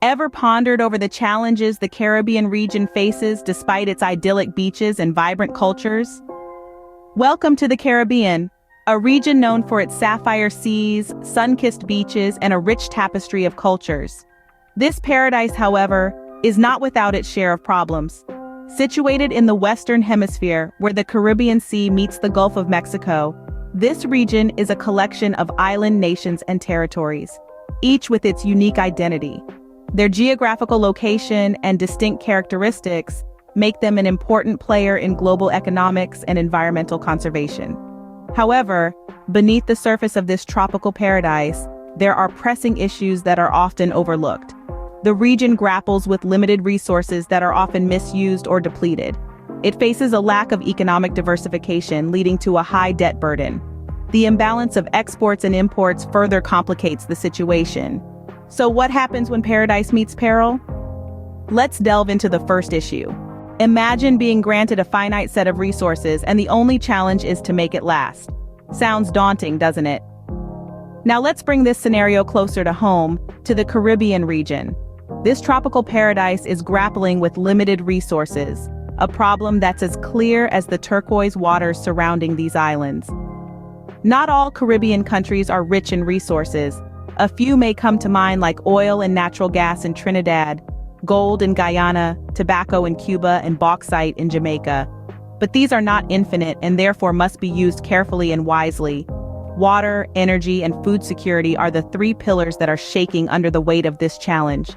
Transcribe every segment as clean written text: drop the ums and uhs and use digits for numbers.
Ever pondered over the challenges the Caribbean region faces despite its idyllic beaches and vibrant cultures? Welcome to the Caribbean, a region known for its sapphire seas, sun-kissed beaches, and a rich tapestry of cultures. This paradise, however, is not without its share of problems. Situated in the Western Hemisphere, where the Caribbean Sea meets the Gulf of Mexico, this region is a collection of island nations and territories, each with its unique identity. Their geographical location and distinct characteristics make them an important player in global economics and environmental conservation. However, beneath the surface of this tropical paradise, there are pressing issues that are often overlooked. The region grapples with limited resources that are often misused or depleted. It faces a lack of economic diversification, leading to a high debt burden. The imbalance of exports and imports further complicates the situation. So what happens when paradise meets peril? Let's delve into the first issue. Imagine being granted a finite set of resources and the only challenge is to make it last. Sounds daunting, doesn't it? Now let's bring this scenario closer to home, to the Caribbean region. This tropical paradise is grappling with limited resources, a problem that's as clear as the turquoise waters surrounding these islands. Not all Caribbean countries are rich in resources. A few may come to mind, like oil and natural gas in Trinidad, gold in Guyana, tobacco in Cuba, and bauxite in Jamaica. But these are not infinite and therefore must be used carefully and wisely. Water, energy, and food security are the three pillars that are shaking under the weight of this challenge.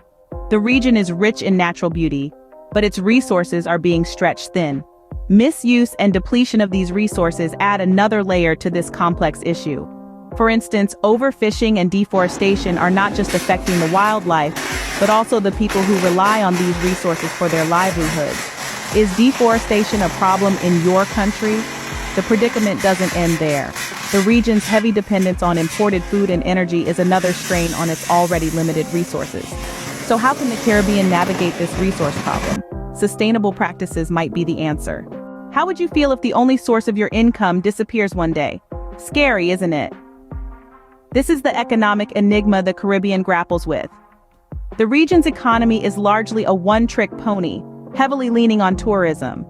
The region is rich in natural beauty, but its resources are being stretched thin. Misuse and depletion of these resources add another layer to this complex issue. For instance, overfishing and deforestation are not just affecting the wildlife, but also the people who rely on these resources for their livelihoods. Is deforestation a problem in your country? The predicament doesn't end there. The region's heavy dependence on imported food and energy is another strain on its already limited resources. So how can the Caribbean navigate this resource problem? Sustainable practices might be the answer. How would you feel if the only source of your income disappears one day? Scary, isn't it? This is the economic enigma the Caribbean grapples with. The region's economy is largely a one-trick pony, heavily leaning on tourism.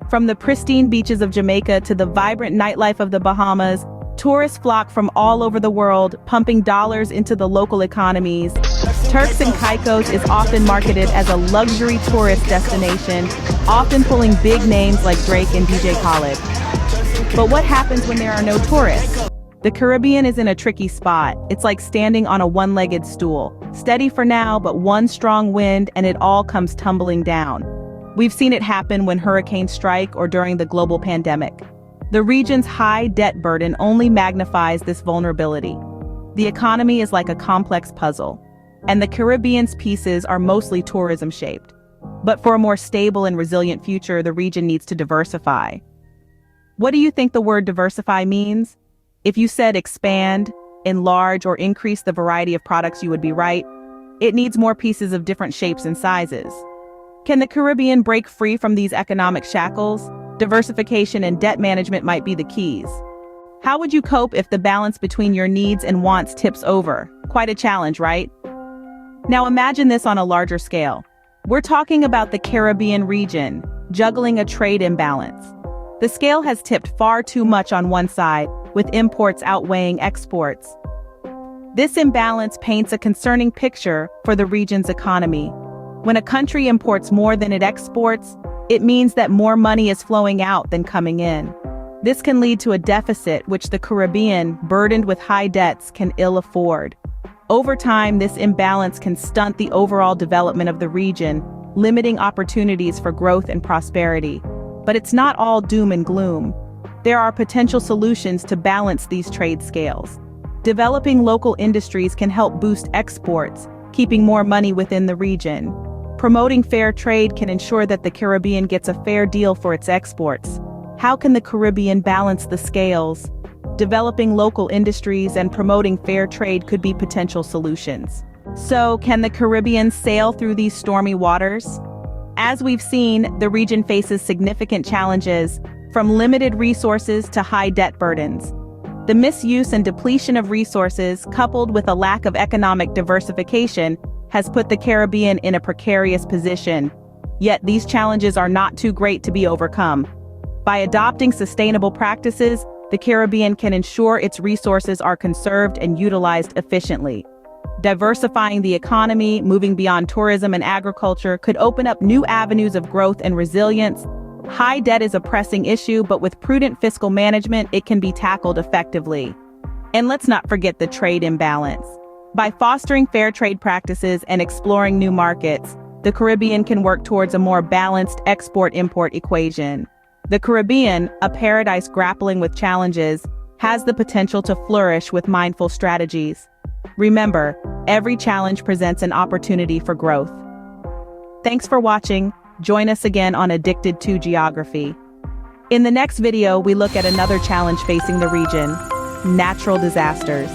From the pristine beaches of Jamaica to the vibrant nightlife of the Bahamas, tourists flock from all over the world, pumping dollars into the local economies. Turks and Caicos is often marketed as a luxury tourist destination, often pulling big names like Drake and DJ Khaled. But what happens when there are no tourists? The Caribbean is in a tricky spot. It's like standing on a one-legged stool. Steady for now, but one strong wind and it all comes tumbling down. We've seen it happen when hurricanes strike or during the global pandemic. The region's high debt burden only magnifies this vulnerability. The economy is like a complex puzzle, and the Caribbean's pieces are mostly tourism-shaped. But for a more stable and resilient future, the region needs to diversify. What do you think the word diversify means? If you said expand, enlarge, or increase the variety of products, you would be right. It needs more pieces of different shapes and sizes. Can the Caribbean break free from these economic shackles? Diversification and debt management might be the keys. How would you cope if the balance between your needs and wants tips over? Quite a challenge, right? Now imagine this on a larger scale. We're talking about the Caribbean region, juggling a trade imbalance. The scale has tipped far too much on one side, with imports outweighing exports. This imbalance paints a concerning picture for the region's economy. When a country imports more than it exports, it means that more money is flowing out than coming in. This can lead to a deficit which the Caribbean, burdened with high debts, can ill afford. Over time, this imbalance can stunt the overall development of the region, limiting opportunities for growth and prosperity. But it's not all doom and gloom. There are potential solutions to balance these trade scales. Developing local industries can help boost exports, keeping more money within the region. Promoting fair trade can ensure that the Caribbean gets a fair deal for its exports. How can the Caribbean balance the scales? Developing local industries and promoting fair trade could be potential solutions. So, can the Caribbean sail through these stormy waters? As we've seen, the region faces significant challenges, from limited resources to high debt burdens. The misuse and depletion of resources, coupled with a lack of economic diversification, has put the Caribbean in a precarious position. Yet these challenges are not too great to be overcome. By adopting sustainable practices, the Caribbean can ensure its resources are conserved and utilized efficiently. Diversifying the economy, moving beyond tourism and agriculture, could open up new avenues of growth and resilience. High debt is a pressing issue, but with prudent fiscal management, it can be tackled effectively. And let's not forget the trade imbalance. By fostering fair trade practices and exploring new markets, the Caribbean can work towards a more balanced export-import equation. The Caribbean, a paradise grappling with challenges, has the potential to flourish with mindful strategies. Remember, every challenge presents an opportunity for growth. Thanks for watching. Join us again on Addicted to Geography. In the next video, we look at another challenge facing the region: natural disasters.